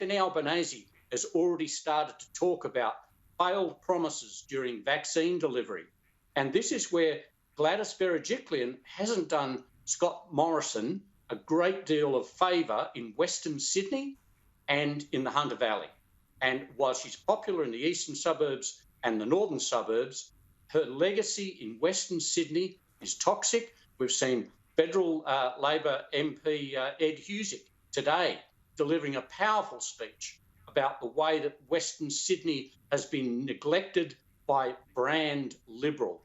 Anthony Albanese has already started to talk about failed promises during vaccine delivery. And this is where Gladys Berejiklian hasn't done Scott Morrison a great deal of favour in Western Sydney and in the Hunter Valley. And while she's popular in the eastern suburbs and the northern suburbs, her legacy in Western Sydney is toxic. We've seen federal Labor MP Ed Husic today delivering a powerful speech about the way that Western Sydney has been neglected by brand Liberal.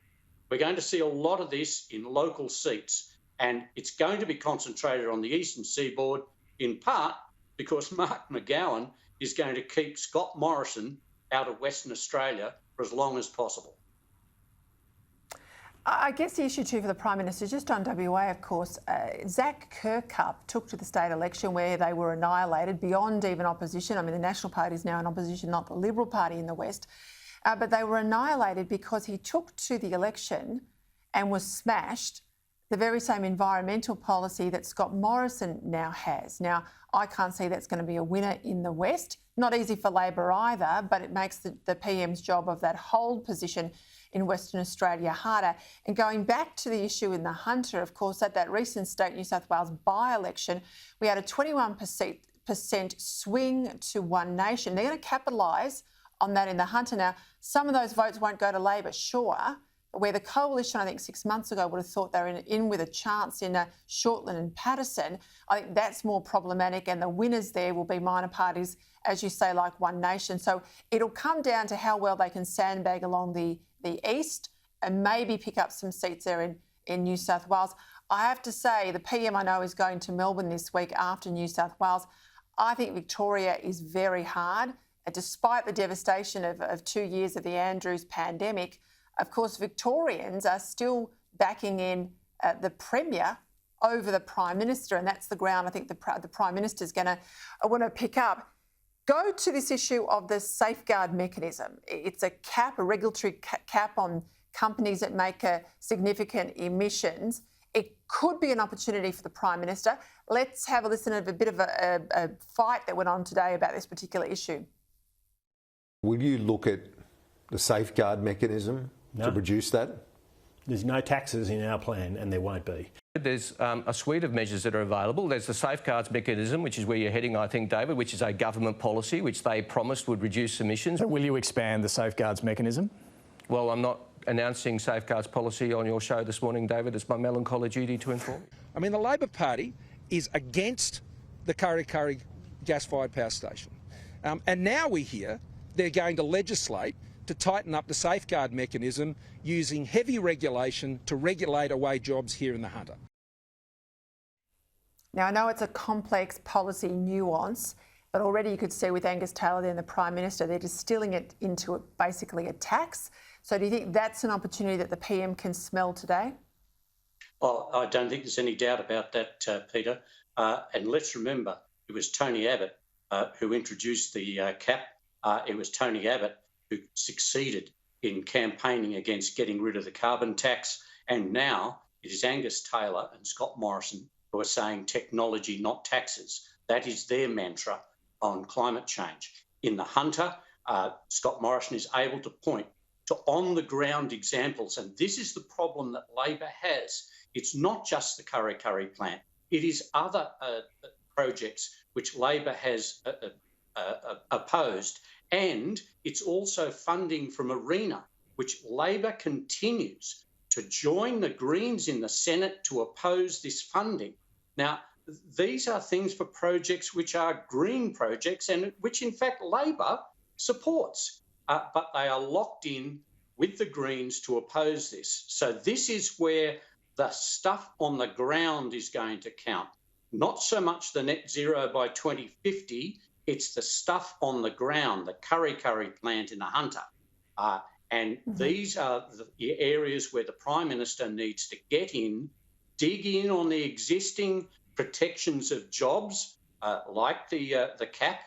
We're going to see a lot of this in local seats, and it's going to be concentrated on the eastern seaboard, in part because Mark McGowan is going to keep Scott Morrison out of Western Australia for as long as possible. I guess the issue too for the Prime Minister, just on WA, of course, Zach Kirkup took to the state election where they were annihilated beyond even opposition. I mean, the National Party is now in opposition, not the Liberal Party in the West. But they were annihilated because he took to the election and was smashed the very same environmental policy that Scott Morrison now has. Now, I can't see that's going to be a winner in the West. Not easy for Labor either, but it makes the PM's job of that hold position in Western Australia harder. And going back to the issue in the Hunter, of course, at that recent state New South Wales by-election, we had a 21% swing to One Nation. They're going to capitalise on that in the Hunter. Now, some of those votes won't go to Labor, sure, but where the coalition, I think 6 months ago, would have thought they were in with a chance in Shortland and Patterson, I think that's more problematic, and the winners there will be minor parties, as you say, like One Nation. So it'll come down to how well they can sandbag along the east and maybe pick up some seats there in New South Wales. I have to say, the PM I know is going to Melbourne this week after New South Wales. I think Victoria is very hard. Despite the devastation of 2 years of the Andrews pandemic, of course, Victorians are still backing in the Premier over the Prime Minister, and that's the ground I think the Prime Minister is going to want to pick up. Go to this issue of the safeguard mechanism. It's a cap, a regulatory cap on companies that make significant emissions. It could be an opportunity for the Prime Minister. Let's have a listen to a bit of a fight that went on today about this particular issue. Will you look at the safeguard mechanism to reduce that? There's no taxes in our plan, and there won't be. There's a suite of measures that are available. There's the safeguards mechanism, which is where you're heading, I think, David, which is a government policy which they promised would reduce emissions. So will you expand the safeguards mechanism? Well, I'm not announcing safeguards policy on your show this morning, David. It's my melancholy duty to inform you. I mean, the Labor Party is against the Kurri Kurri gas-fired power station. And now we hear they're going to legislate to tighten up the safeguard mechanism using heavy regulation to regulate away jobs here in the Hunter. Now, I know it's a complex policy nuance, but already you could see with Angus Taylor there and the Prime Minister, they're distilling it into basically a tax. So do you think that's an opportunity that the PM can smell today? Well, I don't think there's any doubt about that, Peter. And let's remember, it was Tony Abbott who introduced the cap. It was Tony Abbott who succeeded in campaigning against getting rid of the carbon tax. And now it is Angus Taylor and Scott Morrison who are saying technology, not taxes. That is their mantra on climate change. In the Hunter, Scott Morrison is able to point to on-the-ground examples. And this is the problem that Labor has. It's not just the Kurri Kurri plant. It is other projects which Labor has opposed. And it's also funding from ARENA, which Labor continues to join the Greens in the Senate to oppose this funding. Now, these are things for projects which are green projects and which, in fact, Labor supports. But they are locked in with the Greens to oppose this. So this is where the stuff on the ground is going to count. Not so much the net zero by 2050, it's the stuff on the ground, the Kurri Kurri plant in the Hunter. These are the areas where the Prime Minister needs to get in, dig in on the existing protections of jobs, like the cap,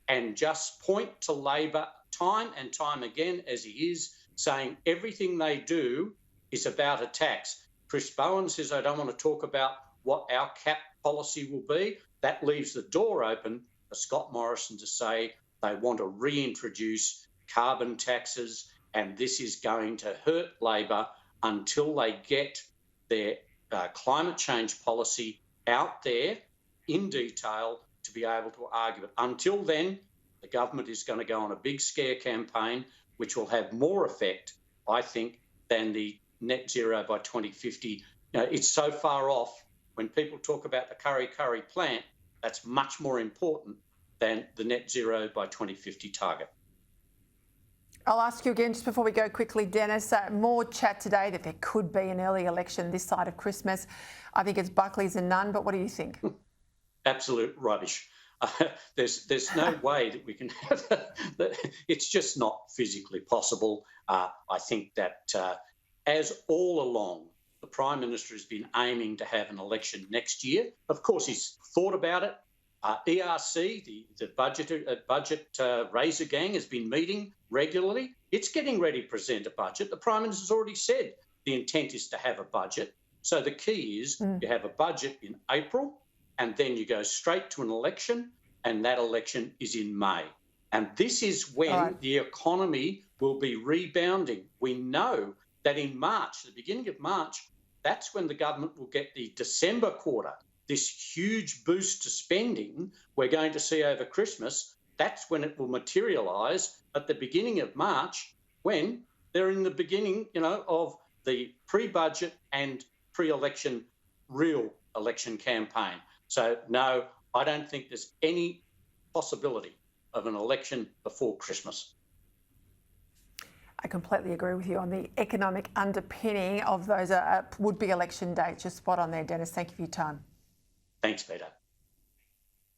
and just point to Labor time and time again, as he is, saying everything they do is about a tax. Chris Bowen says, I don't want to talk about what our cap policy will be. That leaves the door open for Scott Morrison to say they want to reintroduce carbon taxes, and this is going to hurt Labor until they get their climate change policy out there in detail to be able to argue it. Until then, the government is going to go on a big scare campaign, which will have more effect, I think, than the net zero by 2050. It's so far off. When people talk about the Kurri Kurri plant, that's much more important than the net zero by 2050 target. I'll ask you again just before we go quickly, Dennis, more chat today that there could be an early election this side of Christmas. I think it's Buckley's and none, but what do you think? Absolute rubbish. There's no way that we can have that. It's just not physically possible. I think that as all along, the Prime Minister has been aiming to have an election next year. Of course, he's thought about it. ERC, the budget raiser gang, has been meeting regularly. It's getting ready to present a budget. The Prime Minister's already said the intent is to have a budget. So the key is you have a budget in April, and then you go straight to an election, and that election is in May. And this is when the economy will be rebounding. We know that in March, the beginning of March, that's when the government will get the December quarter, this huge boost to spending we're going to see over Christmas. That's when it will materialise at the beginning of March, when they're in the beginning, of the pre-budget and pre-election, real election campaign. So, no, I don't think there's any possibility of an election before Christmas. I completely agree with you on the economic underpinning of those would-be election dates. You're spot on there, Dennis. Thank you for your time. Thanks, Peter.